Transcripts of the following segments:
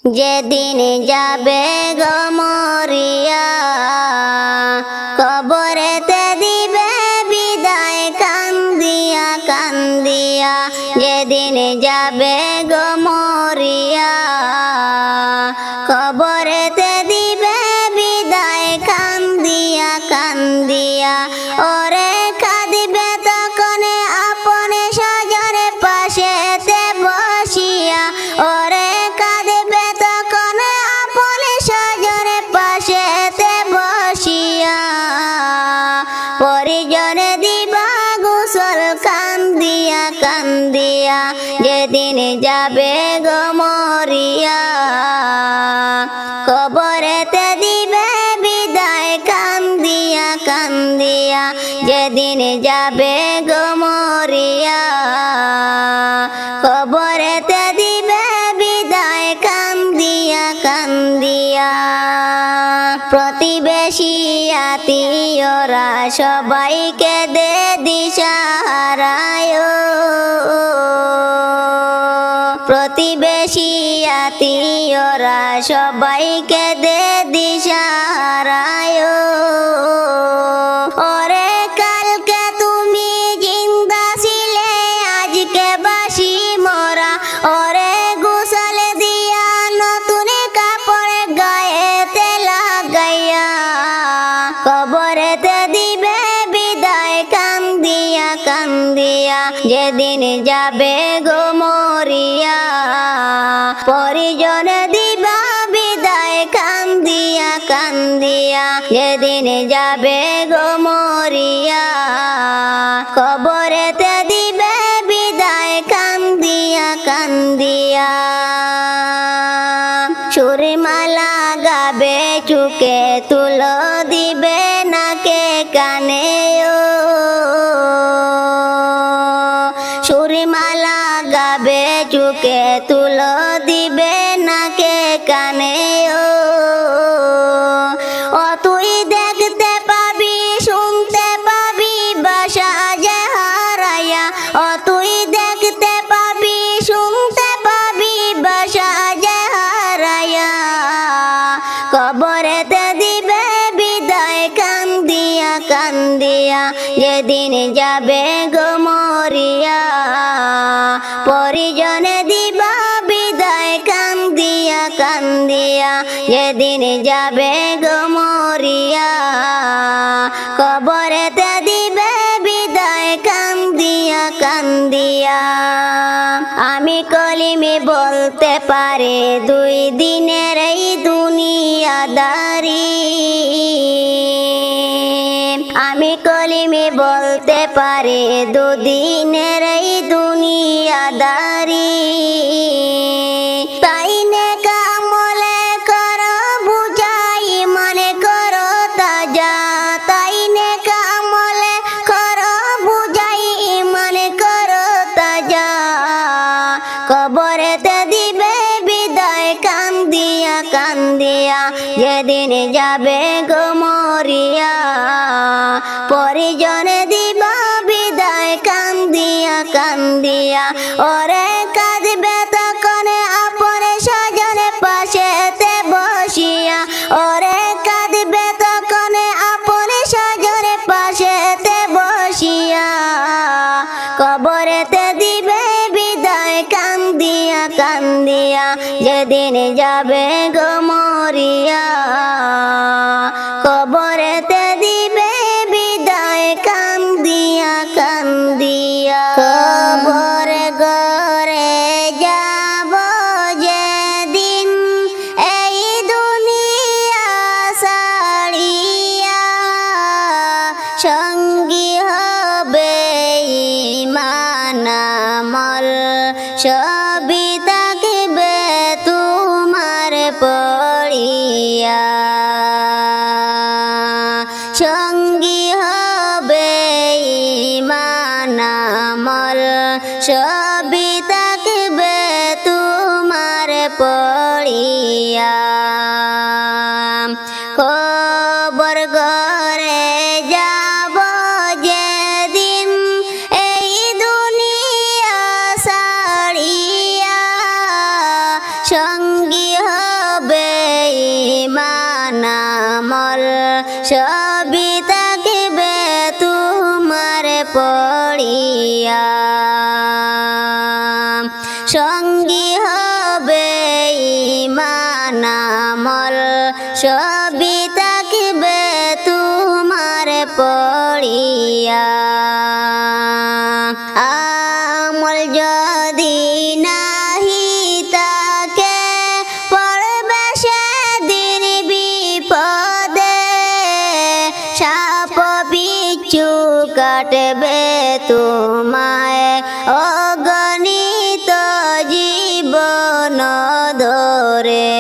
যেদিন যাবে গো মরিয়া, কবরেতে দিবে বিদায় কান্দিয়া কান্দিয়া। যেদিন যাবে গো মরিয়া, কবরেতে দিবে বিদায় কান্দিয়া কান্দিয়া। ওরে কাঁদিবে তখন আপনে সাজরে পাশেতে বসিয়া, ওরে কাঁদিবে তখন আপনে সাজরে পাশেতে বসিয়া। পরিজনে দিবা গোসল কান্দিয়া কান্দিয়া। যেদিন যাবে গো মরিয়া, কবরেতে দিবে বিদায় কান্দিয়া কান্দিয়া। যেদিন যাবে গো মরিয়া, কবরেতে দিবে বিদায় কান্দিয়া কান্দিয়া। প্রতিবেশী আত্মীয়রা সবাইকে দে দিশাহারায়, প্রতিবেশী আত্মীয়রা সবাইকে দে দিশাহারায়। ওরে কালকে তুমি জিন্দা ছিলে, আজকে বাসি মরা। ওরে গোসল দিয়া নতুন কাপড় গায়েতে লাগাইয়া, কবরেতে দিবে বিদায় কান্দিয়া কান্দিয়া। যেদিন যাবে গো মরিয়া, পরিজনে দিবা বিদায় কান্দিয়া কান্দিয়া। যেদিন যাবে গো মরিয়া, কবরেতে দিবে বিদায় কান্দিয়া কান্দিয়া। সুরমালা গাবে চুকে তুলো দিবে নাকে কানে, সুরমালা গাবে চুকে তুলো দিবে নাকে কানে। ও তুই দেখতে পাবি শুনতে পাবি বাসা যে হারাইয়া, ও তুই দেখতে পাবি শুনতে পাবি বাসা যে হারাইয়া। কবরেতে দিবে বিদায় কান্দিয়া কান্দিয়া। যেদিন যাবে গো মরিয়া, পরিজনে দিবা বিদায় কান্দিয়া কান্দিয়া। যেদিন যাবে গো মরিয়া, কবরেতে দিবে বিদায় কান্দিয়া কান্দিয়া। আমি কলিমে বলতে পারে 2 দিনের এই দুনিয়াদারি, আমি কলিমে বলতে পারে 2 দিনের এই দুনিয়াদারি। তাই নেক আমলে করো বুঝাই মনে করো তাজা, তাই নেক আমলে করো বুঝাই মনে করো তাজা। কবরেতে দিবে বিদায় কান্দিয়া কান্দিয়া। যেদিন যাবে গো মরিয়া, পরিজনে দিবা বিদায় কান্দিয়া কান্দিয়া। ওরে কাঁদবে তখন আপনে সাজরে পাশেতে বসিয়া, ওরে কাঁদবে তখন আপনে সাজরে পাশেতে বসিয়া। কবরেতে দিবে বিদায় কান্দিয়া কান্দিয়া। যেদিন যাবে গো মরিয়া, কবরেতে দিবে বিদায় কান্দিয়া কান্দিয়া। কবর ঘরে যাব যেদিন এই দুনিয়া ছাড়িয়া, সঙ্গী হবে ঈমান আমল সবই থাকবে তোমার পড়িয়া। সঙ্গী হবে ঈমান আমল সবই থাকবে তোমার পড়িয়া। কবর ঘরে যাব যেদিন এই দুনিয়া ছাড়িয়া, সঙ্গী সবই থাকবে তোমার পড়িয়া আমল যদি নাহি তাকে পড়বে সেদিন বিপদে সাপ বিচ্ছু কাটবে তোমায় অগণিত জীবন ধরে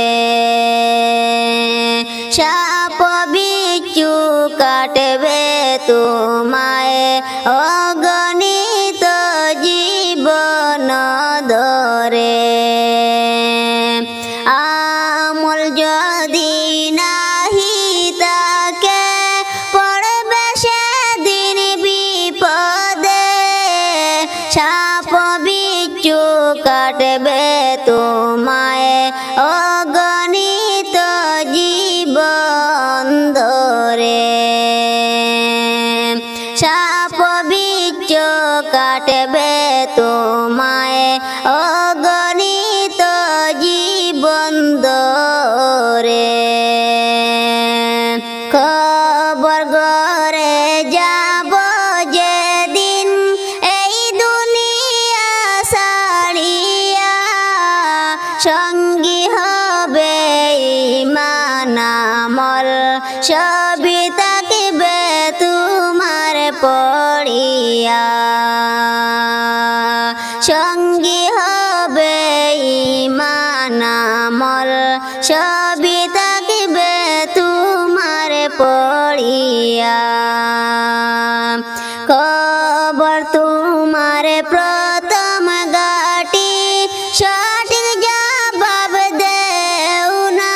সাপ বিচ্ছু কাটবে তোমায় অগণিত জীবন ধরে আমল যদি নাহি তাকে পড়বে সেদিন বিপদে সাপ বিচ্ছু কাটবে তোমায় অগণিত জীবন ধরে সাপ বিচ্ছু কাটবে তোমায় অগণিত জীবন ধরে খবর ঘরে যাব যেদিন এই দুনিয়া ছাড়িয়া সঙ্গী হবে ঈমান আমল সবই থাকবে তোমার পড়িয়া সঙ্গী হবে ঈমান আমল সবই থাকবে তোমার পড়িয়া খবর তোমার প্রথম গাটি সঠিক জবাব দেও না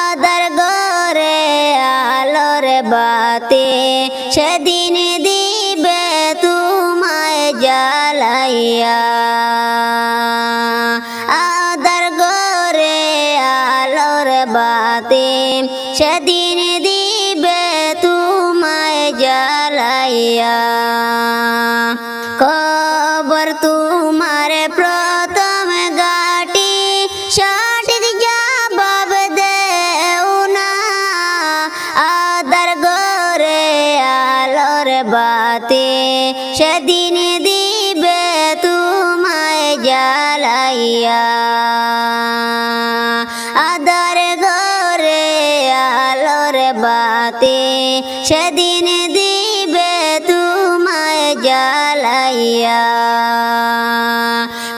আদার গরে আলোর বাতে সেদিন দিবে তোমায় জ্বালাইয়া আদার গরে আলোর বাতে সেদিন দিবে তোমায় জ্বালাইয়া খবর তোমার প্রথম গাটি সঠিক জবাব দেও না আদার গরে আলোর বাতে সেদিন দিবে তোমায় জ্বালাইয়া আদার ঘরে আলোর বাতে সেদিন দিবে তোমায় জ্বালাইয়া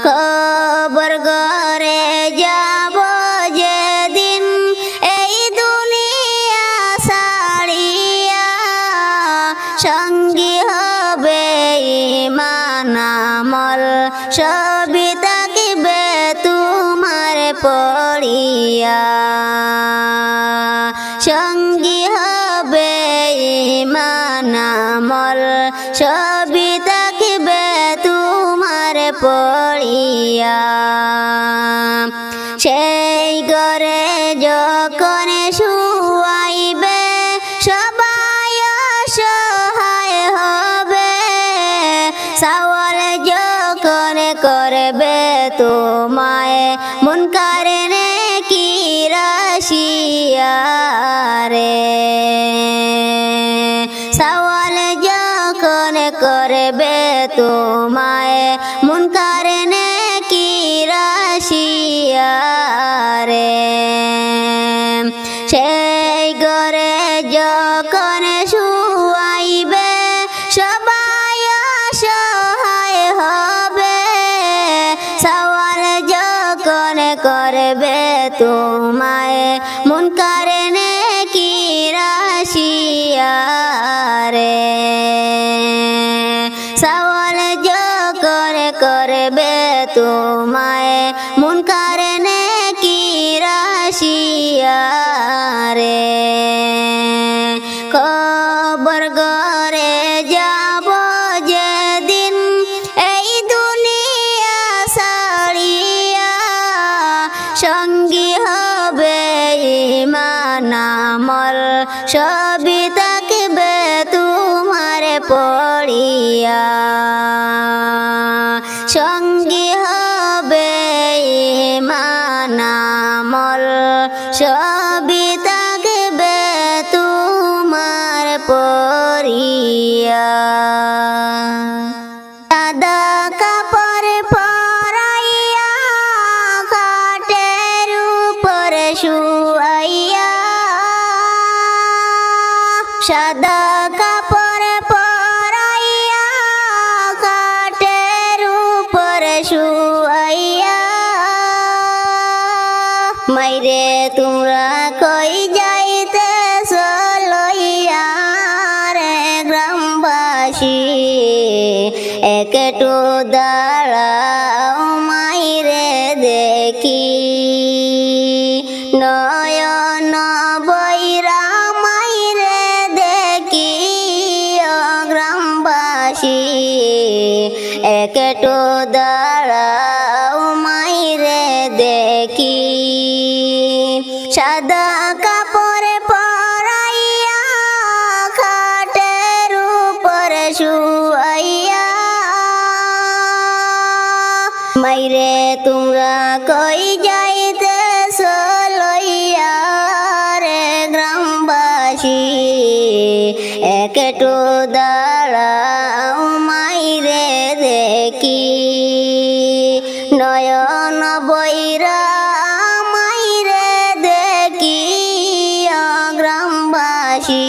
খবর ঘরে যাব যেদিন এই দুনিয়া ছাড়িয়া সঙ্গী হবে ঈমান আমল সবই থাকবে তোমার পড়িয়া সঙ্গী হবে ঈমান আমল সবই থাকবে তোমার পড়িয়া সেই ঘরে যখন শুয়াইবে সবাই অসহায় হবে সওয়াল যখন করবে তোমায় মুনকার নেকির আসিয়া রে সওয়াল যখন করবে তোমায় মুনকার নেকির আসিয়া রে সেই ঘরে যখন শুয়াইবে সবাই অসহায় হবে সওয়াল যখন করবে তোমায় মুনকার নেকির আসিয়া রে সওয়াল যখন করবে তোমায় মুনকার নেকির আসিয়া রে খবর ঘরে যাব যেদিন এই দুনিয়া ছাড়িয়া সঙ্গী হবে ঈমান আমল সবই থাকবে তোমার পড়িয়া সঙ্গী হবে ঈমান আমল সব সাদা কাপড় পরাইয়া খাটের উপরে শুয়াইয়া মাইরে তোমরা কই যাইতেছ লইয়া রে গ্রামবাসী একটু দাঁড়াও মাইরে দেখি নয়ন বৈরা মাইরে দেখি ও গ্রামবাসী একটু দাঁড়াও মাইরে দেখি সাদা কাপড় পরাইয়া খাটের উপরে শুয়াইয়া মাইরে তোমরা কই যাইতেছ লইয়া রে গ্রামবাসী একটু দাঁড়াও মাইরে দেখি নয়ন বৈরা মাইরে দেখি গ্রামবাসী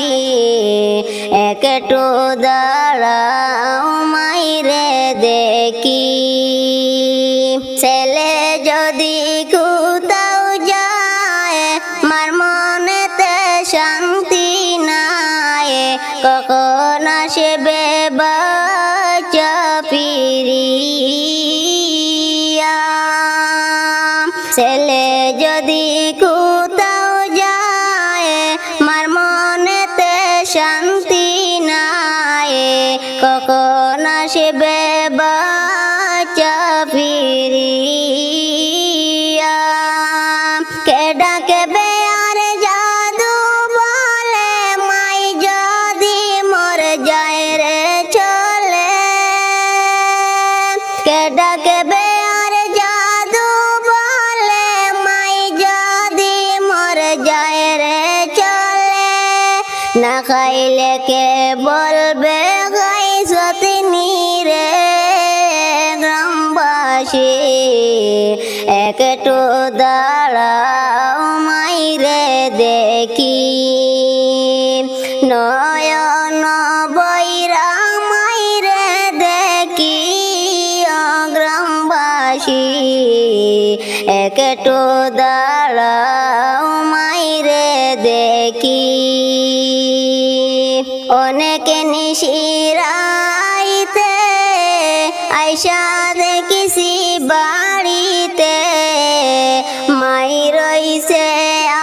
একটু দাঁড়াও মাইরে দেখি ছেলে যদি কোথাও যায় মার মনেতে শান্তি নাই কখন আসবে বাচ্চা ফিরিয়া ছেলে যদি কোথাও যায় মার মনেতে শান্তি নাই কখন আসবে বাচ্চা ফিরিয়া কে ডাকবে আর জাদু বলে মাই যদি মর যায় রে চলে কে ডাকবে আর জাদু বলে মাই যদি মর যায় রে চলে না খাইলে কে বলবে গাই সতনি রে গ্রামবাসী একটু দাঁড়াও মাইরে দেখি নয়ন বৈরা মাইরে দেখি গ্রামবাসী একটু দাঁড়াও মাইরে দেখি অনেক নিশিরাইতে আইসা দেখিছি বাড়িতে মাই রইছে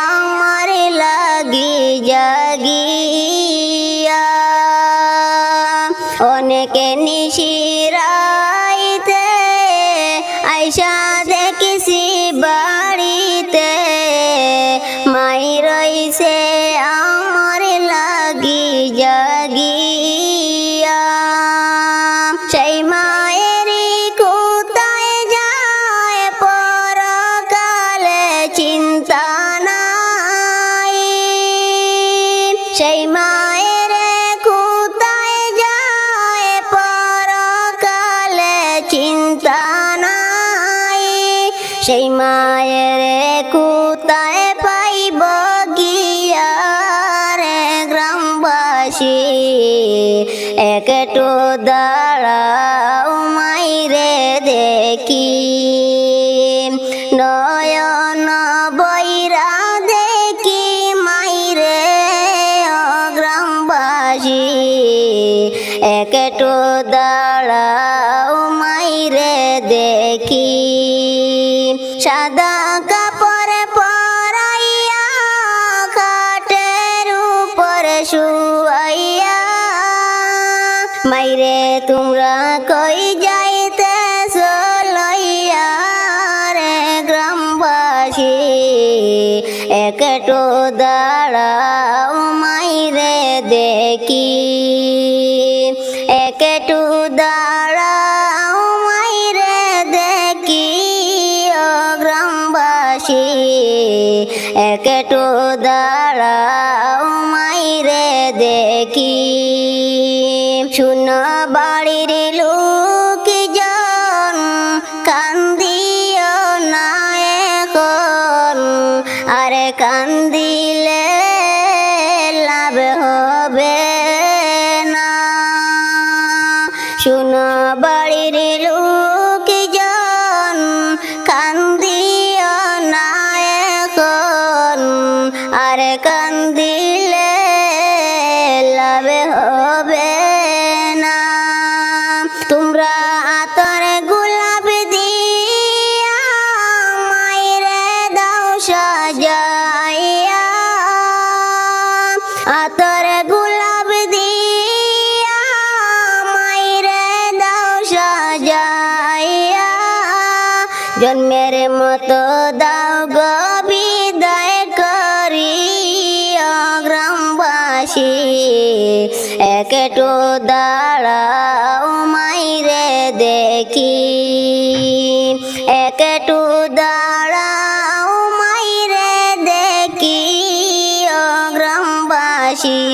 আমার লাগি জাগিয়া অনেক নিশিরাইতে আইসা দেখিছি বাড়িতে মাই রইছে আমার লাগি জাগিয়া সেই মায়েরই কোথায় যায় পরকালে চিন্তা নাই সেই মায়ের কোথায় যায় পরকালে চিন্তা নাই সেই মায়ের কোথায় পাইব গিয়া রে গ্রামবাসী একটু দাঁড়াও মাইরে দেখি নয়ন বৈরা দেখি মাইরে গ্রামবাসী একটু দাঁড়াও মাইরে দেখি সাদা কাপড় পরাইয়া খাটের উপরে শুয়াইয়া মাইরে তোমরা কই যাইতেছ লইয়া রে গ্রামবাসী একটু দাঁড়াও মাইরে দেখি একটু দাঁড়াও মাইরে দেখি গ্রামবাসী একটু দাঁড়াও মাইরে দেখি শুন বাড়ির লোক জন কান্দিও না এখন আরে কান্দিলে লাভ হবে আর কান্দিলে লাভ হবে না। তোমরা আতর গোলাপ দিয়া মাইরে দাও সাজাইয়া, আতর গোলাপ দিয়া মাইরে দাও সাজাইয়া, জন্মের মতো দাও গো বিদায় করিয়া গ্রামবাসী, একটু দাঁড়াও মাইরে দেখি, একটু দাঁড়াও মাইরে দেখি ও গ্রামবাসী,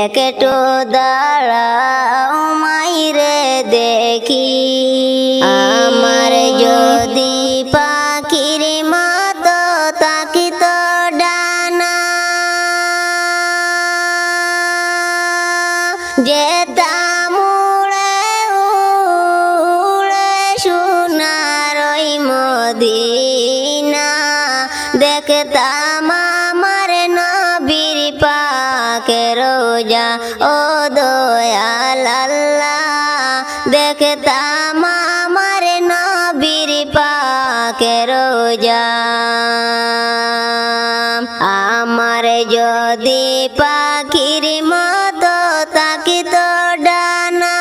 একটু দাঁড়াও মাইরে দেখি। আমার যদি পাখির মতো তাকিত ডানা, যেতাম উড়ে উড়ে সোনার ওই মদিনা, দেখতাম আমার নবীর পাকে রোজা ও দয়াল আল্লাহ, দেখতাম আমার নবীর পাকে রোজা। আমার যদি পাখির মতো তাকিত ডানা,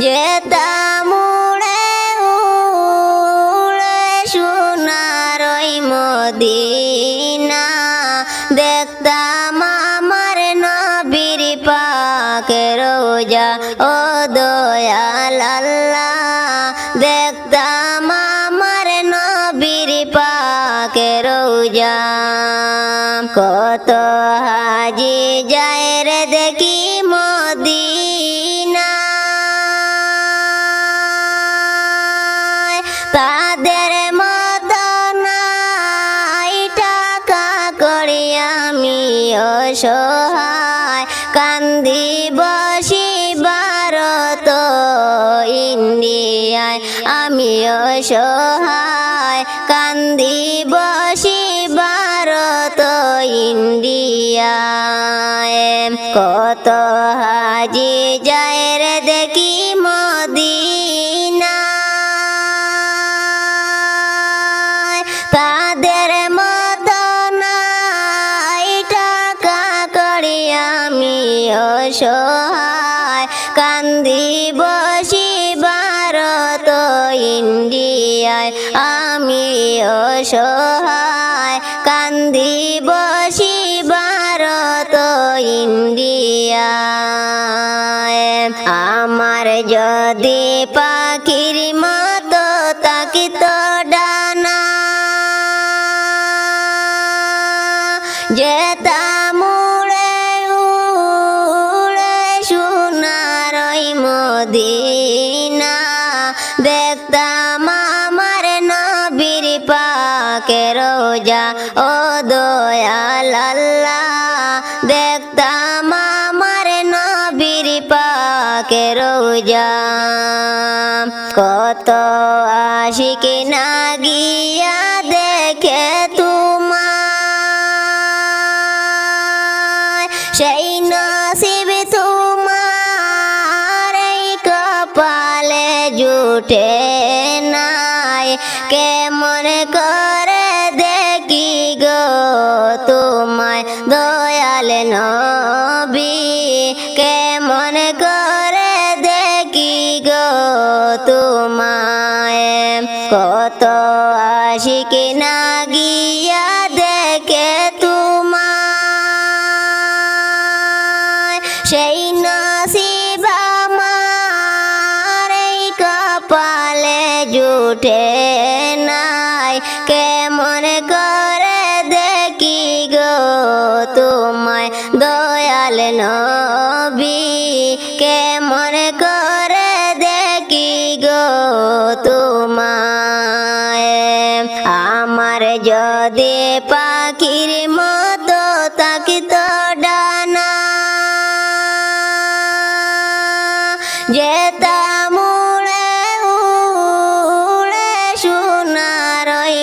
যেতাম উড়ে উড়ে সোনার ওই মদিনা, দেখতাম আমার নবীর পাকে রোজা ও দয়াল আল্লাহ, দেখতাম আমার নবীর পাকে রোজা। কত হাজি যায় রে দেখি মদিনা, তাদের মতো নাই টাকা করি আমি অসহায়, কান্দি বসি ভারত ইন্ডিয়ায় আমি অসহায়, কান্দি বসি ভারত ইন্ডিয়ায়। কত হাজি যায় রে দেখি মদিনা, তাদের মতো নাই টাকা করি আমি অসহায়, কান্দি বসি ভারত ইন্ডিয়ায় আমি অসহায়, কান্দি বসি ভারত ইন্ডিয়ায়। আমার যদি পাখির মতো তাকিত ডানা, যেতাম উড়ে উড়ে সোনার ওই মদিনা, দেখতাম আমার নবীর পাকে রোজা ও দয়াল আল্লাহ, দেখতাম আমার নবীর পাকে রোজা। কত আশিক না গিয়া দেখে তোমায়, সেই নসিব তোমার এই কপালে জুটে নাই, কেমন করে দেখি গো তোমায় দয়াল নবী, কেমন করে দেখি গো তোমায়। কত আশিক না গিয়া দেখে তোমায়, সেই নসিব আমার এই কপালে জুটে নাই, কেমন করে দেখি গো তোমায় দয়াল নবী, কেমন করে দেখি গো তোমায়। আমার যদি পাখির মতো তাকিত ডানা, যেতাম উড়ে উড়ে সোনার ওই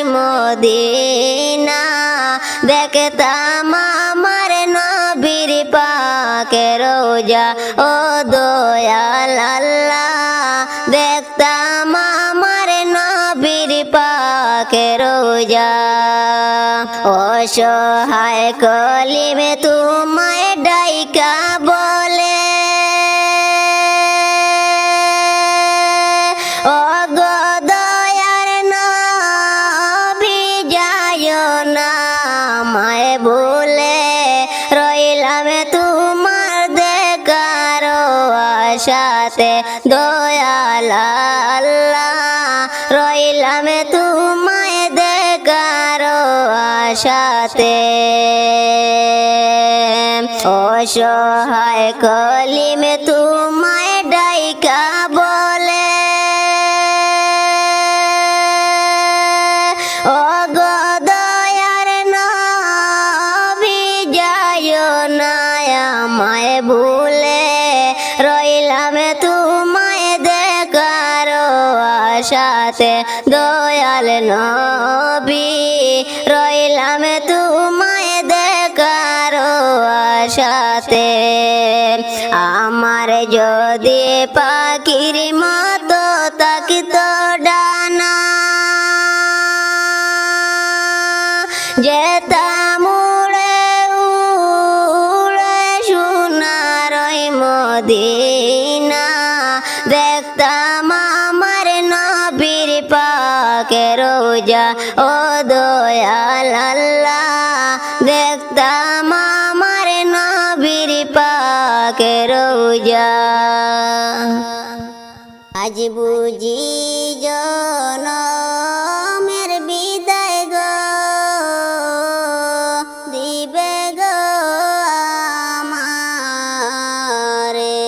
মদিনা দেখতাম আমার নবীর পাকের রোজা ও দয়াল আল্লাহ দেখতাম আমার নবীর পাকের রোজা অসহায় কলিমে তোমায় ডাইকা বলে ও গো দয়ার নবী যায় না আমায় ভুলে রইলাম তোমার দেখার আশাতে দয়াল আল্লাহ রইলাম তোমায় দেখার আশাতে অসহায় কলিমে তোমায় ডাইকা বলে ও গো দয়ার নবী যায় না আমায় ভুলে রইলাম তোমায় দেখার আশাতে দয়াল নবী রইলাম তোমায় দেখার আশাতে আমার যদি পাখির মতো তাকিতো ডানা যেতাম উড়ে উড়ে সোনার মদিনা দেখতাম আমার নবীর পাকের রোজা ও দয়াল আল্লাহ দেখতাম আমার নবীর পাকের রোজা আজ বুঝি জনমের বিদায় গো দিবে গো আমারে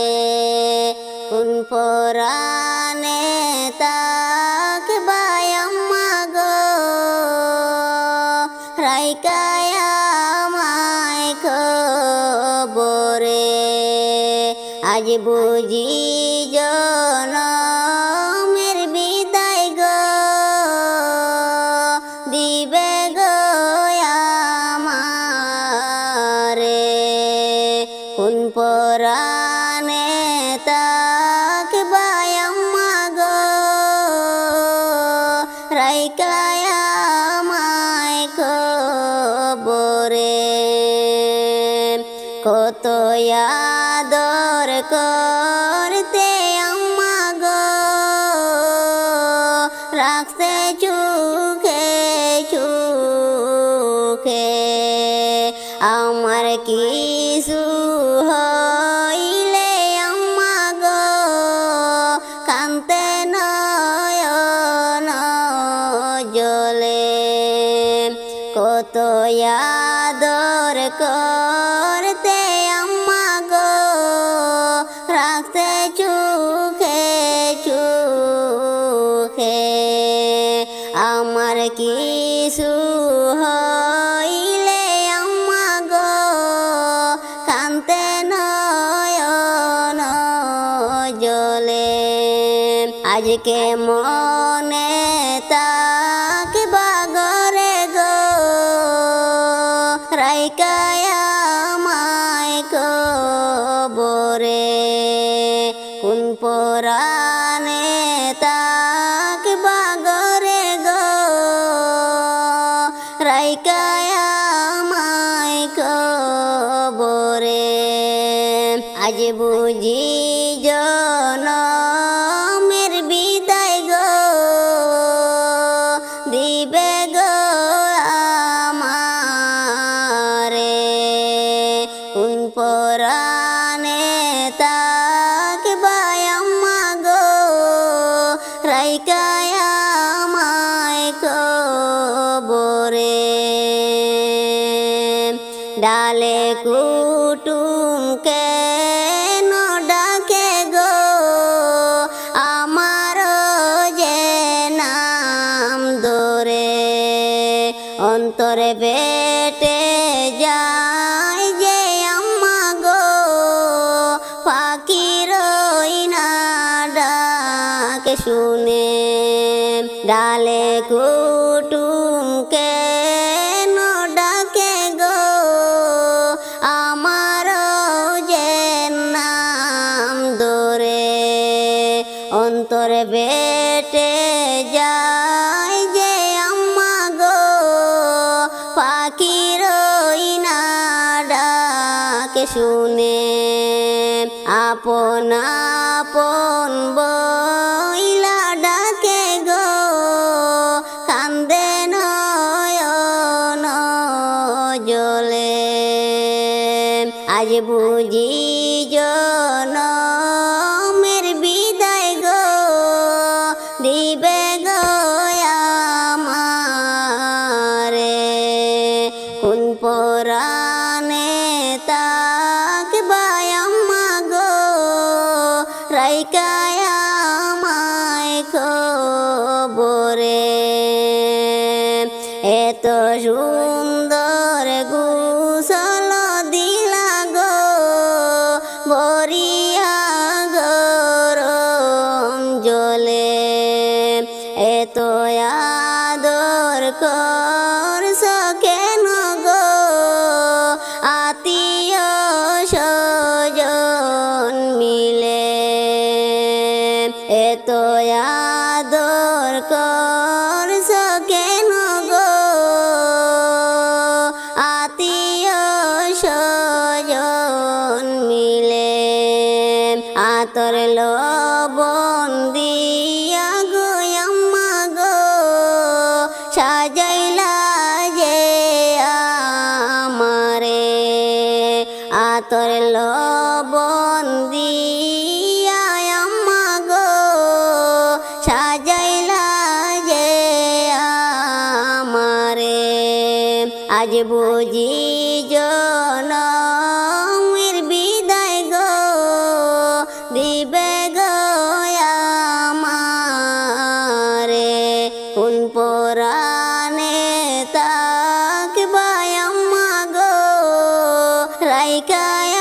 কোন পরাণে তাক বায়াম্মা গো রাইকায় আমায় খবরে আজ বুঝি জনমের বিদায় গো দিবে গো আমারে কোন পরাণে তাক বায়াম্মা গো রাইকায় আমায় খবরে কত আদর করতে আম্মা গো রাখতে চোখে চোখে আমার কিছু হইলে আম্মা গো কান্তে নয়ন জলে কত আদর করতে আম্মা গো রাখতে চোখে চোখে আমার কিছু হইলে আম্মা গো কান্তে নয়ন জলে আজকে মনে তাক বাগরে গো রাইকায় আমায় কবরে কোন পরাণে তাক বাগরে গো রাইকায় আমায় কবরে আজ বুঝি জনমের বিদায় গো দিবে গো আমারে কোন পরাণে তাক বায়াম্মা গো রাইকায় আমায় কবরে ডালে কুটুমকে ডাকে গো আমার যে নাম ধরে অন্তরে বেটে যায় যে আম্মা গো পাখির না ডাকে শুনে লালে কুটুম কেন ডাকে গো আমার যে নাম ধরে অন্তরে বেটে যায় যে আম্মা গো পাখির না ডাকে শুনে আপন আপন বইলা ডাকে গো কান্দে নয়ন জলে আজ বুঝি জনমের বিদায় গো দিবে গো আমারে কোন পরাণে তাকবায় আম্মা গো রাইকায় আমায় খবরে এত সুন্দর গোসল দিলা গো বরিয়া গরম জলে এত আদর করছ কেন গো আত্মীয় স্বজন মিলে এত আদর করছ কেন গো আত্মীয় স্বজন মিলে আতর লবণ দিয়া গো আম্মা গো সাজাইলা যে আমারে আতর লবণ দিয়া আম্মা গো সাজাইলা যে আমারে আজ বুঝি জনমের বিদায় গো দিবে গো আমারে কোন পরাণে তাকবায় আম্মা গো রাইকায়